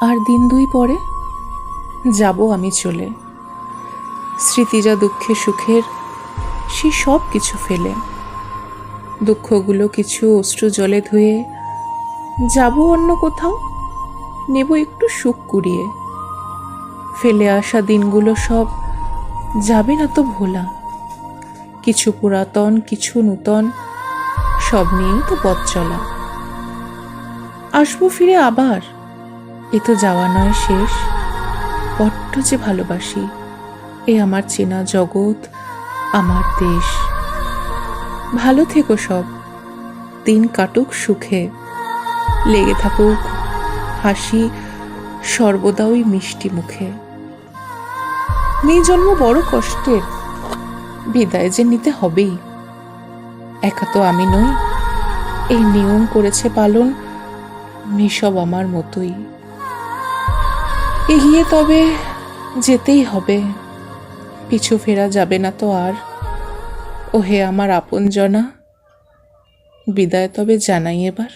আর দিন দুই পরে যাব আমি চলে, স্মৃতিজা দুঃখে সুখের সে সব কিছু ফেলে। দুঃখগুলো কিছু অশ্রু জলে ধুয়ে যাব অন্য কোথাও, নেব একটু সুখ কুড়িয়ে। ফেলে আসা দিনগুলো সব যাবে না তো ভোলা, কিছু পুরাতন কিছু নূতন সব নিয়েই তো পথ চলা। আসবো ফিরে আবার, এ তো যাওয়া নয় শেষ। বড্ড যে ভালোবাসি এ আমার চেনা জগৎ, আমার দেশ। ভালো থেকো সব, দিন কাটুক সুখে, লেগে থাকুক হাসি সর্বদা ওই মিষ্টি মুখে। মেয়ে জন্ম বড় কষ্টের, বিদায় যে নিতে হবেই। একা তো আমি নই, এই নিয়ম করেছে পালন মেসব আমার মতোই। এগিয়ে তবে যেতেই হবে, পিছু ফেরা যাবে না তো আর। ওহে আমার আপনজনা, বিদায় তবে জানাই এবার।